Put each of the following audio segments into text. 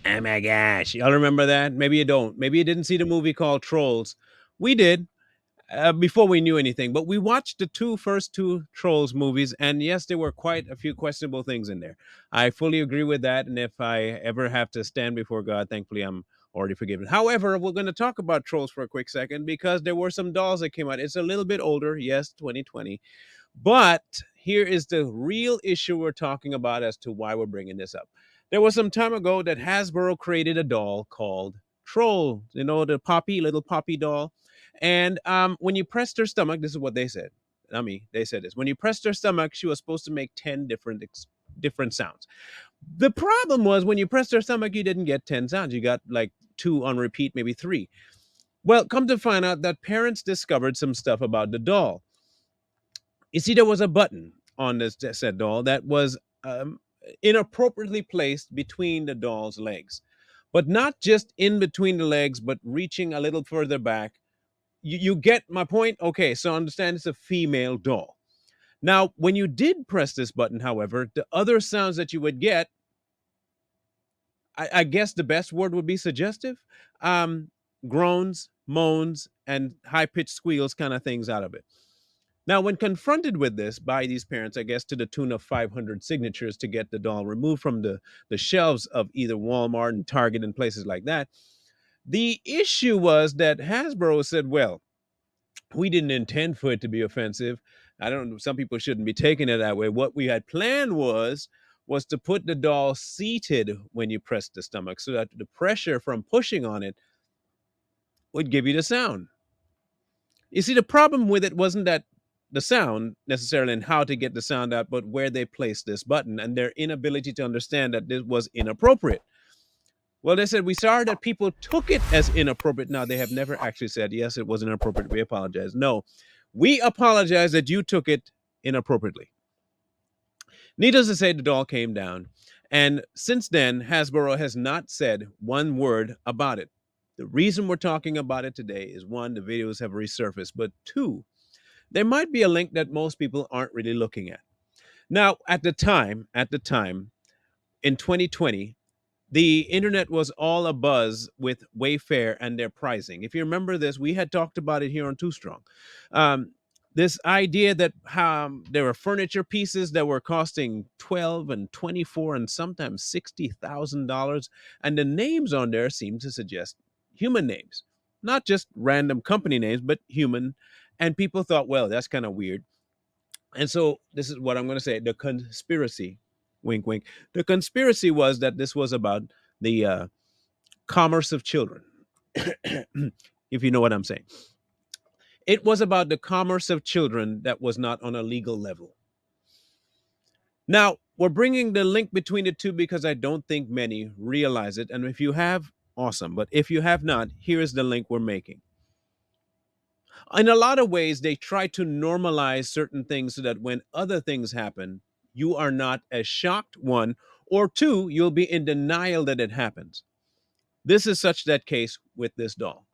Oh my gosh. Y'all remember that? Maybe you don't. Maybe you didn't see the movie called Trolls. We did. Before we knew anything. But we watched the first two Trolls movies, and yes, there were quite a few questionable things in there. I fully agree with that, and if I ever have to stand before God, thankfully I'm already forgiven. However, we're going to talk about Trolls for a quick second because there were some dolls that came out. It's a little bit older, yes, 2020, but here is the real issue we're talking about as to why we're bringing this up. There was some time ago that Hasbro created a doll called Troll, the Poppy, little Poppy doll. And when you pressed her stomach, this is what they said. I mean, they said this. When you pressed her stomach, she was supposed to make 10 different sounds. The problem was when you pressed her stomach, you didn't get 10 sounds. You got like two on repeat, maybe three. Well, come to find out that parents discovered some stuff about the doll. You see, there was a button on this said doll that was inappropriately placed between the doll's legs, but not just in between the legs, but reaching a little further back. You get my point? Okay, so understand it's a female doll. Now, when you did press this button, however, the other sounds that you would get, I guess the best word would be suggestive, um, groans, moans, and high pitched squeals kind of things out of it. Now, when confronted with this by these parents, I guess to the tune of 500 signatures to get the doll removed from the shelves of either Walmart and Target and places like that, the issue was that Hasbro said, well, we didn't intend for it to be offensive. I don't know, some people shouldn't be taking it that way. What we had planned was to put the doll seated when you press the stomach so that the pressure from pushing on it would give you the sound. You see, the problem with it wasn't that the sound necessarily and how to get the sound out, but where they placed this button and their inability to understand that this was inappropriate. Well, they said, we sorry that people took it as inappropriate. Now, they have never actually said, yes, it was inappropriate. We apologize. No, we apologize that you took it inappropriately. Needless to say, the doll came down. And since then, Hasbro has not said one word about it. The reason we're talking about it today is one, the videos have resurfaced, but two, there might be a link that most people aren't really looking at. Now, at the time in 2020, the internet was all abuzz with Wayfair and their pricing. If you remember this, we had talked about it here on Too Strong. Um, this idea that there were furniture pieces that were costing 12 and 24 and sometimes $60,000, and the names on there seemed to suggest human names, not just random company names, but human. And people thought, well, that's kind of weird. And so this is what I'm going to say: the conspiracy, wink, wink. The conspiracy was that this was about the commerce of children, if you know what I'm saying. It was about the commerce of children that was not on a legal level. Now, we're bringing the link between the two because I don't think many realize it. And if you have, awesome. But if you have not, here is the link we're making. In a lot of ways, they try to normalize certain things so that when other things happen, you are not as shocked, one, or two, you'll be in denial that it happens. This is such that case with this doll.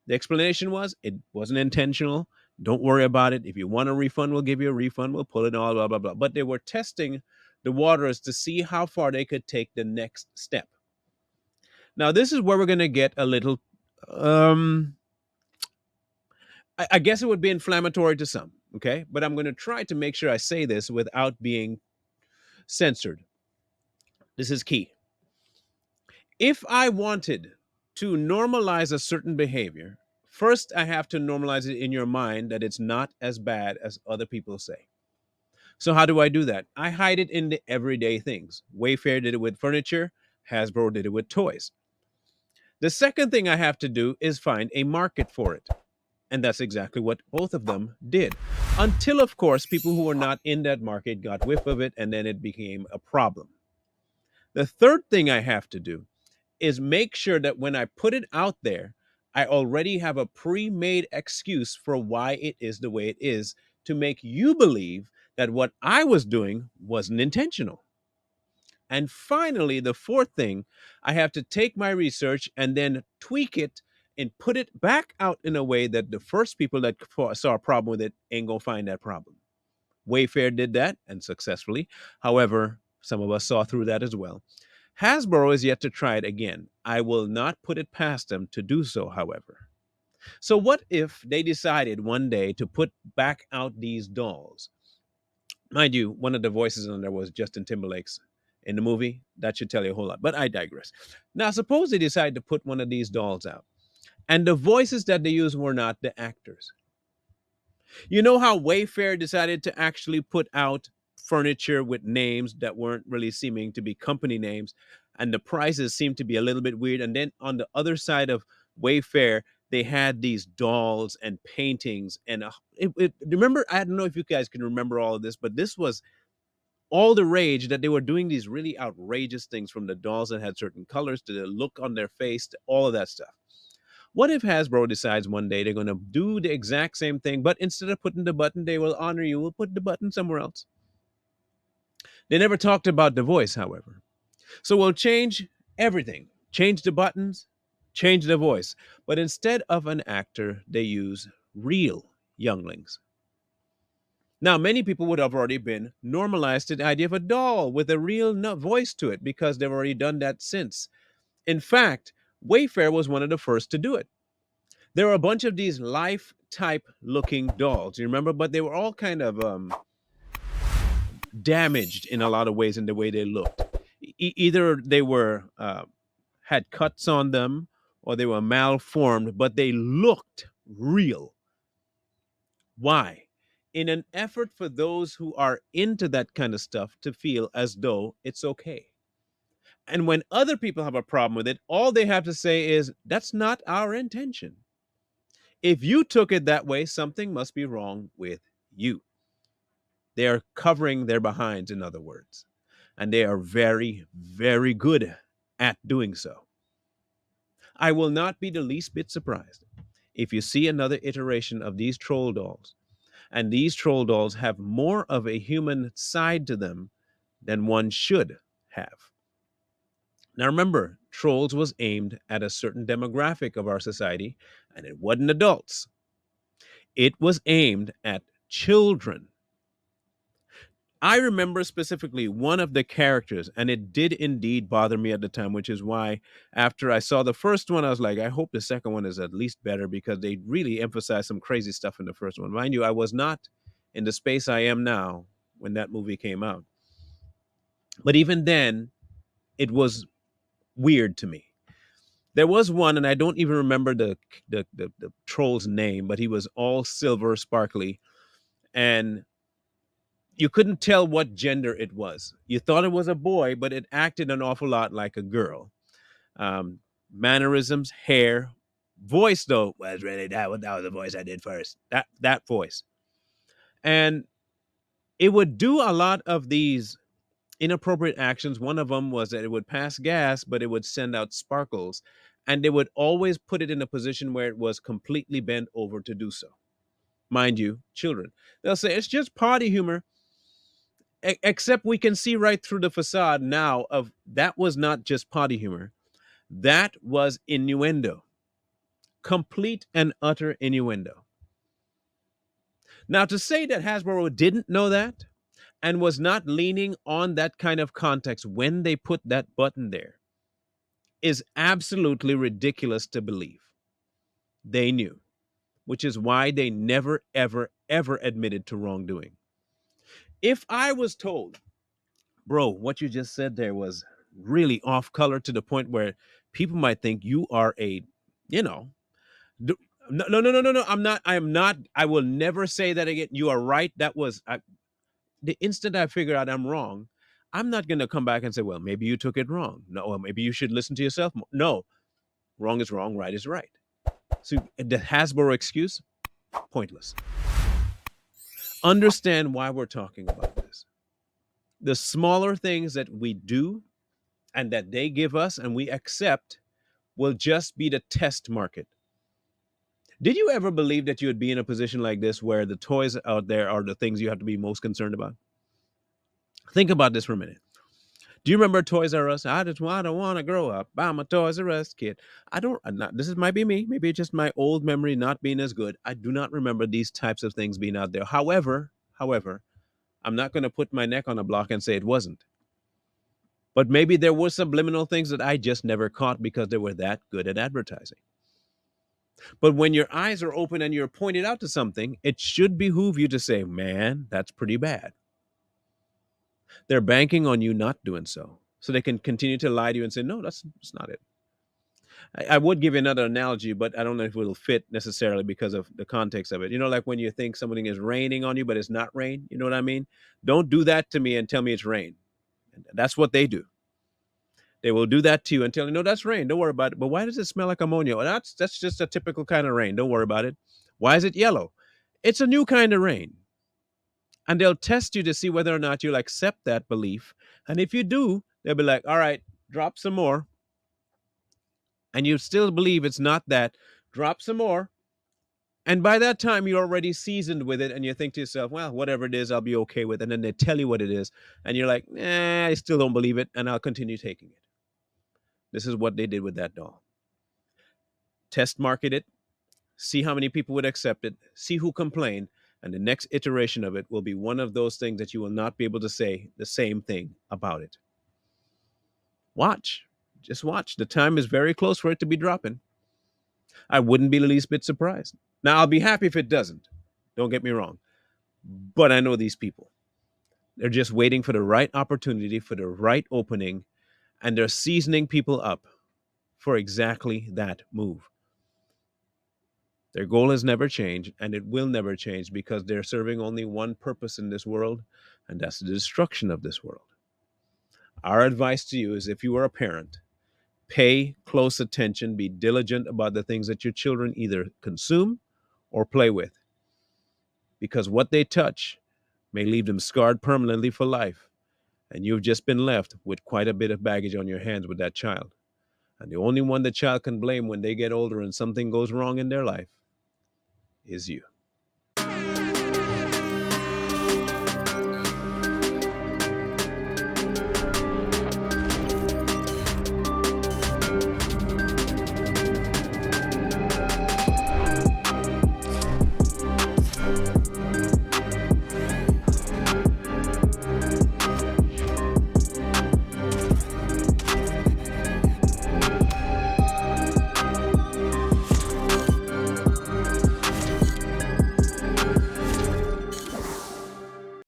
The explanation was it wasn't intentional. Don't worry about it. If you want a refund, we'll give you a refund. We'll pull it all, blah, blah, blah. But they were testing the waters to see how far they could take the next step. Now, this is where we're going to get a little, I guess it would be inflammatory to some, okay? But I'm going to try to make sure I say this without being censored. This is key. If I wanted to normalize a certain behavior, first I have to normalize it in your mind that it's not as bad as other people say. So how do I do that? I hide it in the everyday things. Wayfair did it with furniture, Hasbro did it with toys. The second thing I have to do is find a market for it. And that's exactly what both of them did. Until, of course, people who were not in that market got whiff of it and then it became a problem. The third thing I have to do is make sure that when I put it out there, I already have a pre made excuse for why it is the way it is to make you believe that what I was doing wasn't intentional. And finally, the fourth thing, I have to take my research and then tweak it and put it back out in a way that the first people that saw a problem with it ain't gonna find that problem. Wayfair did that and successfully. However, some of us saw through that as well. Hasbro is yet to try it again. I will not put it past them to do so, however. So, what if they decided one day to put back out these dolls? Mind you, one of the voices on there was Justin Timberlake's in the movie. That should tell you a whole lot, but I digress. Now, suppose they decide to put one of these dolls out, and the voices that they use were not the actors. You know how Wayfair decided to actually put out furniture with names that weren't really seeming to be company names, and the prices seemed to be a little bit weird. And then on the other side of Wayfair, they had these dolls and paintings. And remember, I don't know if you guys can remember all of this, but this was all the rage that they were doing these really outrageous things, from the dolls that had certain colors to the look on their face to all of that stuff. What if Hasbro decides one day they're going to do the exact same thing, but instead of putting the button, they will honor you, will put the button somewhere else? They never talked about the voice, however. So we'll change everything, change the buttons, change the voice. But instead of an actor, they use real younglings. Now, many people would have already been normalized to the idea of a doll with a real voice to it because they've already done that since. In fact, Wayfair was one of the first to do it. There were a bunch of these life type looking dolls, you remember? But they were all kind of damaged in a lot of ways in the way they looked. Either they were had cuts on them or they were malformed, but they looked real. Why? In an effort for those who are into that kind of stuff to feel as though it's okay. And when other people have a problem with it, all they have to say is, that's not our intention. If you took it that way, something must be wrong with you. They are covering their behinds, in other words. And they are very, very good at doing so. I will not be the least bit surprised if you see another iteration of these troll dolls, and these troll dolls have more of a human side to them than one should have. Now remember, Trolls was aimed at a certain demographic of our society, and it wasn't adults. It was aimed at children. I remember specifically one of the characters, and it did indeed bother me at the time, which is why after I saw the first one, I was like, I hope the second one is at least better, because they really emphasized some crazy stuff in the first one. Mind you, I was not in the space I am now when that movie came out. But even then, it was weird to me. There was one, and I don't even remember the troll's name, but he was all silver, sparkly, and you couldn't tell what gender it was. You thought it was a boy, but it acted an awful lot like a girl. Um, Mannerisms, hair, voice though was really that was the voice I did first. That voice, and it would do a lot of these inappropriate actions. One of them was that it would pass gas, but it would send out sparkles, and they would always put it in a position where it was completely bent over to do so. Mind you, children. They'll say it's just party humor. Except we can see right through the facade now of that was not just potty humor. That was innuendo. Complete and utter innuendo. Now, to say that Hasbro didn't know that and was not leaning on that kind of context when they put that button there is absolutely ridiculous to believe. They knew, which is why they never, ever, ever admitted to wrongdoing. If I was told, bro, what you just said there was really off color to the point where people might think you are a, you know, no, no, no, no, no, no. I'm not. I am not. I will never say that again. You are right. That was the instant I figured out I'm wrong. I'm not going to come back and say, well, maybe you took it wrong. No, or maybe you should listen to yourself more. No, wrong is wrong. Right is right. So the Hasbro excuse, pointless. Understand why we're talking about this. The smaller things that we do and that they give us and we accept will just be the test market. Did you ever believe that you would be in a position like this where the toys out there are the things you have to be most concerned about? Think about this for a minute. Do you remember Toys R Us? I don't want to grow up. I'm a Toys R Us kid. I don't. I'm not, this is might be me. Maybe it's just my old memory not being as good. I do not remember these types of things being out there. However, I'm not going to put my neck on a block and say it wasn't. But maybe there were subliminal things that I just never caught because they were that good at advertising. But when your eyes are open and you're pointed out to something, it should behoove you to say, man, that's pretty bad. They're banking on you not doing so. So they can continue to lie to you and say, no, that's not it. I would give you another analogy, but I don't know if it'll fit necessarily because of the context of it. Like when you think something is raining on you, but it's not rain. You know what I mean? Don't do that to me and tell me it's rain. And that's what they do. They will do that to you and tell you, no, that's rain. Don't worry about it. But why does it smell like ammonia? Well, that's just a typical kind of rain. Don't worry about it. Why is it yellow? It's a new kind of rain. And they'll test you to see whether or not you'll accept that belief. And if you do, they'll be like, all right, drop some more. And you still believe it's not that, drop some more. And by that time, you're already seasoned with it, and you think to yourself, well, whatever it is, I'll be okay with it. And then they tell you what it is, and you're like, I still don't believe it, and I'll continue taking it. This is what they did with that doll. Test market it, see how many people would accept it, see who complained, and the next iteration of it will be one of those things that you will not be able to say the same thing about it. Watch. Just watch. The time is very close for it to be dropping. I wouldn't be the least bit surprised. Now, I'll be happy if it doesn't. Don't get me wrong. But I know these people. They're just waiting for the right opportunity, for the right opening, and they're seasoning people up for exactly that move. Their goal has never changed, and it will never change because they're serving only one purpose in this world, and that's the destruction of this world. Our advice to you is if you are a parent, pay close attention, be diligent about the things that your children either consume or play with, because what they touch may leave them scarred permanently for life. And you've just been left with quite a bit of baggage on your hands with that child. And the only one the child can blame when they get older and something goes wrong in their life is you.